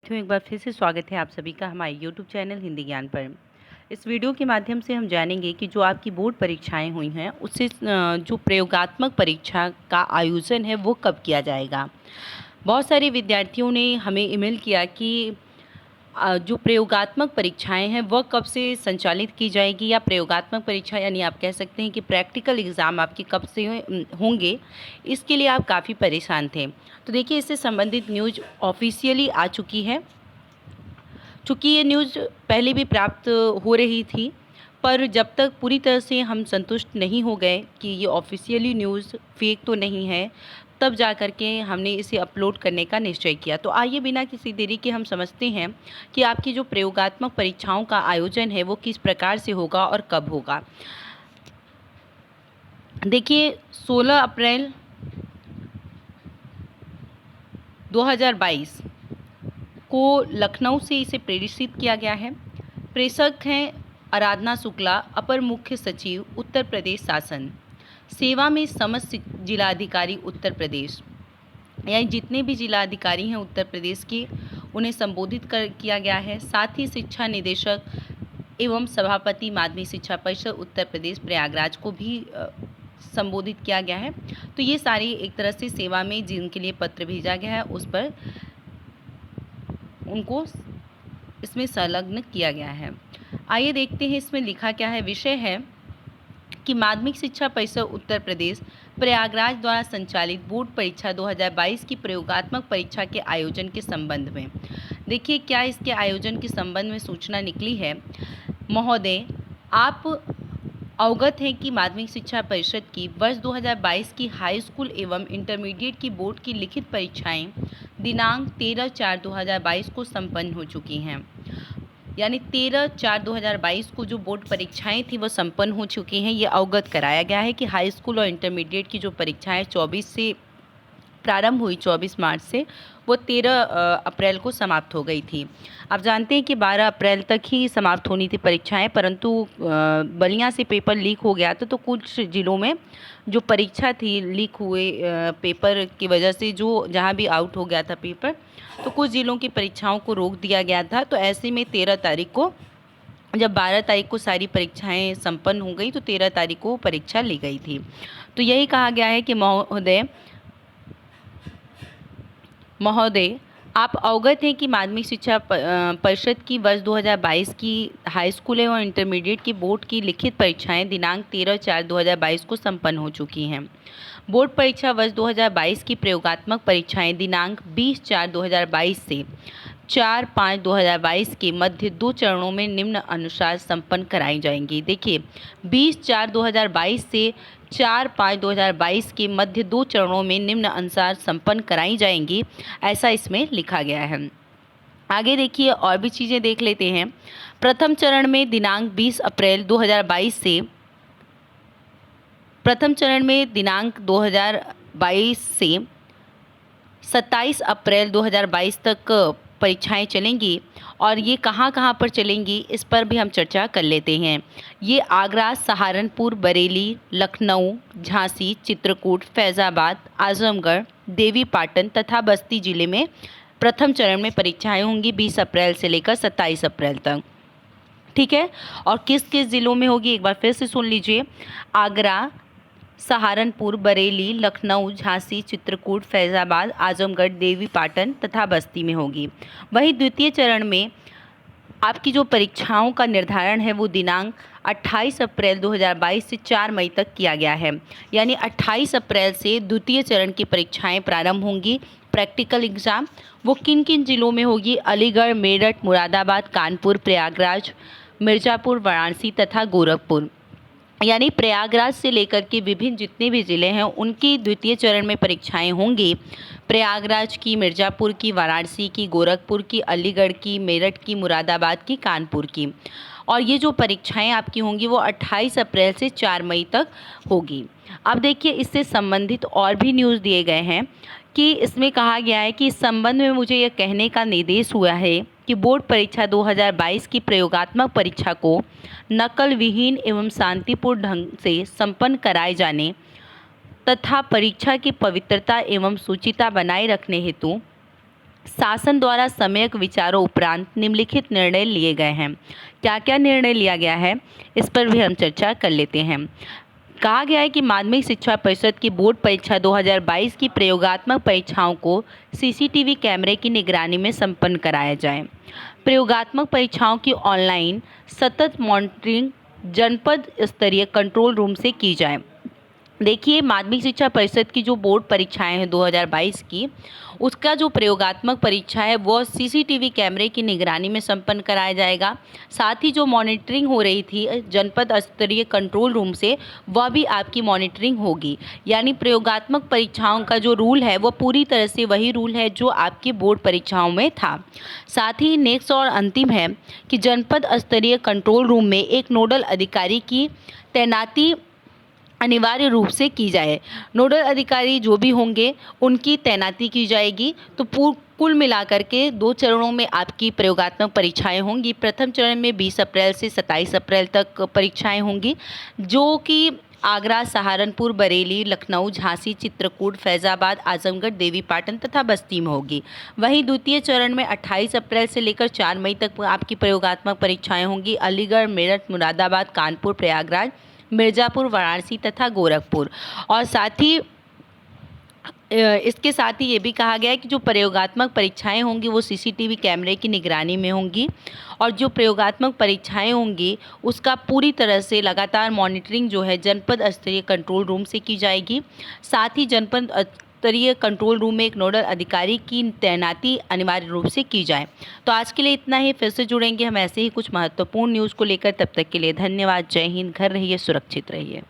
साथियों, एक बार फिर से स्वागत है आप सभी का हमारे यूट्यूब चैनल हिंदी ज्ञान पर। इस वीडियो के माध्यम से हम जानेंगे कि जो आपकी बोर्ड परीक्षाएं हुई हैं उससे जो प्रयोगात्मक परीक्षा का आयोजन है वो कब किया जाएगा। बहुत सारे विद्यार्थियों ने हमें ईमेल किया कि जो प्रयोगात्मक परीक्षाएं हैं वह कब से संचालित की जाएगी, या प्रयोगात्मक परीक्षा यानी आप कह सकते हैं कि प्रैक्टिकल एग्ज़ाम आपके कब से होंगे। इसके लिए आप काफ़ी परेशान थे। तो देखिए, इससे संबंधित न्यूज़ ऑफिशियली आ चुकी है। चूँकि ये न्यूज़ पहले भी प्राप्त हो रही थी, पर जब तक पूरी तरह से हम संतुष्ट नहीं हो गए कि ये ऑफिशियली न्यूज़ फेक तो नहीं है, तब जा कर के हमने इसे अपलोड करने का निश्चय किया। तो आइए बिना किसी देरी के हम समझते हैं कि आपकी जो प्रयोगात्मक परीक्षाओं का आयोजन है वो किस प्रकार से होगा और कब होगा। देखिए, 16 अप्रैल 2022 को लखनऊ से इसे प्रेषित किया गया है। प्रेषक हैं आराधना शुक्ला, अपर मुख्य सचिव उत्तर प्रदेश शासन। सेवा में समस्त जिलाधिकारी उत्तर प्रदेश, यानी जितने भी जिलाधिकारी हैं उत्तर प्रदेश के उन्हें संबोधित किया गया है। साथ ही शिक्षा निदेशक एवं सभापति माध्यमिक शिक्षा परिषद उत्तर प्रदेश प्रयागराज को भी संबोधित किया गया है। तो ये सारी एक तरह से सेवा में जिनके लिए पत्र भेजा गया है उस पर उनको इसमें संलग्न किया गया है। आइए देखते हैं इसमें लिखा क्या है। विषय है कि माध्यमिक शिक्षा परिषद उत्तर प्रदेश प्रयागराज द्वारा संचालित बोर्ड परीक्षा 2022 की प्रयोगात्मक परीक्षा के आयोजन के संबंध में। देखिए, क्या इसके आयोजन के संबंध में सूचना निकली है। महोदय, आप अवगत हैं कि माध्यमिक शिक्षा परिषद की वर्ष 2022 की हाई स्कूल एवं इंटरमीडिएट की बोर्ड की लिखित परीक्षाएं दिनांक 13/4/2022 को संपन्न हो चुकी हैं। यानी 13/4/2022 को जो बोर्ड परीक्षाएं थी वो संपन्न हो चुकी हैं। ये अवगत कराया गया है कि हाई स्कूल और इंटरमीडिएट की जो परीक्षाएं 24 से प्रारंभ हुई, 24 मार्च से, वो 13 अप्रैल को समाप्त हो गई थी। आप जानते हैं कि 12 अप्रैल तक ही समाप्त होनी थी परीक्षाएं, परंतु बलिया से पेपर लीक हो गया था। तो कुछ ज़िलों में जो परीक्षा थी लीक हुए पेपर की वजह से, जो जहां भी आउट हो गया था पेपर, तो कुछ ज़िलों की परीक्षाओं को रोक दिया गया था। तो ऐसे में 13 तारीख को, जब 12 तारीख को सारी परीक्षाएं संपन्न हो गई तो 13 तारीख को परीक्षा ली गई थी। तो यही कहा गया है कि महोदय, आप अवगत हैं कि माध्यमिक शिक्षा परिषद की वर्ष 2022 की हाई स्कूल एवं इंटरमीडिएट की बोर्ड की लिखित परीक्षाएं दिनांक 13/4/2022 को संपन्न हो चुकी हैं। बोर्ड परीक्षा वर्ष 2022 की प्रयोगात्मक परीक्षाएं दिनांक 20/4/2022 से 4/5/2022 के मध्य 2 चरणों में निम्न अनुसार संपन्न कराई जाएंगी। देखिए, 20/4/2022 से 4/5/2022 के मध्य 2 चरणों में निम्न अनुसार संपन्न कराई जाएंगी, ऐसा इसमें लिखा गया है। आगे देखिए, और भी चीज़ें देख लेते हैं। प्रथम चरण में दिनांक 20 अप्रैल 2022 से 27 अप्रैल 2022 तक परीक्षाएं चलेंगी। और ये कहाँ कहाँ पर चलेंगी इस पर भी हम चर्चा कर लेते हैं। ये आगरा, सहारनपुर, बरेली, लखनऊ, झांसी, चित्रकूट, फैज़ाबाद, आजमगढ़, देवी पाटन तथा बस्ती जिले में प्रथम चरण में परीक्षाएं होंगी 20 अप्रैल से लेकर 27 अप्रैल तक। ठीक है, और किस किस ज़िलों में होगी एक बार फिर से सुन लीजिए। आगरा, सहारनपुर, बरेली, लखनऊ, झांसी, चित्रकूट, फैज़ाबाद, आजमगढ़, देवी पाटन तथा बस्ती में होगी। वहीं द्वितीय चरण में आपकी जो परीक्षाओं का निर्धारण है वो दिनांक 28 अप्रैल 2022 से 4 मई तक किया गया है। यानी 28 अप्रैल से द्वितीय चरण की परीक्षाएं प्रारंभ होंगी। प्रैक्टिकल एग्ज़ाम वो किन किन ज़िलों में होगी? अलीगढ़, मेरठ, मुरादाबाद, कानपुर, प्रयागराज, मिर्ज़ापुर, वाराणसी तथा गोरखपुर। यानी प्रयागराज से लेकर के विभिन्न जितने भी ज़िले हैं उनकी द्वितीय चरण में परीक्षाएं होंगी। प्रयागराज की, मिर्ज़ापुर की, वाराणसी की, गोरखपुर की, अलीगढ़ की, मेरठ की, मुरादाबाद की, कानपुर की। और ये जो परीक्षाएं आपकी होंगी वो 28 अप्रैल से 4 मई तक होगी। अब देखिए, इससे संबंधित और भी न्यूज़ दिए गए हैं कि इसमें कहा गया है कि इस संबंध में मुझे यह कहने का निर्देश हुआ है कि बोर्ड परीक्षा 2022 की प्रयोगात्मक परीक्षा को नकल विहीन एवं शांतिपूर्ण ढंग से संपन्न कराए जाने तथा परीक्षा की पवित्रता एवं शुचिता बनाए रखने हेतु शासन द्वारा सम्यक विचारों उपरांत निम्नलिखित निर्णय लिए गए हैं। क्या क्या निर्णय लिया गया है, इस पर भी हम चर्चा कर लेते हैं। कहा गया है कि माध्यमिक शिक्षा परिषद की बोर्ड परीक्षा 2022 की प्रयोगात्मक परीक्षाओं को सीसीटीवी कैमरे की निगरानी में संपन्न कराया जाए। प्रयोगात्मक परीक्षाओं की ऑनलाइन सतत मॉनिटरिंग जनपद स्तरीय कंट्रोल रूम से की जाए। देखिए, माध्यमिक शिक्षा परिषद की जो बोर्ड परीक्षाएं हैं 2022 की, उसका जो प्रयोगात्मक परीक्षा है वो सीसीटीवी कैमरे की निगरानी में संपन्न कराया जाएगा। साथ ही जो मॉनिटरिंग हो रही थी जनपद स्तरीय कंट्रोल रूम से, वह भी आपकी मॉनिटरिंग होगी। यानी प्रयोगात्मक परीक्षाओं का जो रूल है वो पूरी तरह से वही रूल है जो आपकी बोर्ड परीक्षाओं में था। साथ ही नेक्स्ट और अंतिम है कि जनपद स्तरीय कंट्रोल रूम में एक नोडल अधिकारी की तैनाती अनिवार्य रूप से की जाए। नोडल अधिकारी जो भी होंगे उनकी तैनाती की जाएगी। तो कुल मिलाकर के 2 चरणों में आपकी प्रयोगात्मक परीक्षाएं होंगी। प्रथम चरण में 20 अप्रैल से 27 अप्रैल तक परीक्षाएं होंगी, जो कि आगरा, सहारनपुर, बरेली, लखनऊ, झांसी, चित्रकूट, फैज़ाबाद, आजमगढ़, देवीपाटन तथा बस्ती में होगी। वहीं द्वितीय चरण में 28 अप्रैल से लेकर 4 मई तक आपकी प्रयोगात्मक परीक्षाएं होंगी। अलीगढ़, मेरठ, मुरादाबाद, कानपुर, प्रयागराज, मिर्ज़ापुर, वाराणसी तथा गोरखपुर। और साथ ही इसके साथ ही ये भी कहा गया है कि जो प्रयोगात्मक परीक्षाएं होंगी वो सीसीटीवी कैमरे की निगरानी में होंगी, और जो प्रयोगात्मक परीक्षाएं होंगी उसका पूरी तरह से लगातार मॉनिटरिंग जो है जनपद स्तरीय कंट्रोल रूम से की जाएगी। साथ ही जनपद स्तरीय कंट्रोल रूम में एक नोडल अधिकारी की तैनाती अनिवार्य रूप से की जाए। तो आज के लिए इतना ही। फिर से जुड़ेंगे हम ऐसे ही कुछ महत्वपूर्ण न्यूज़ को लेकर। तब तक के लिए धन्यवाद। जय हिंद। घर रहिए, सुरक्षित रहिए।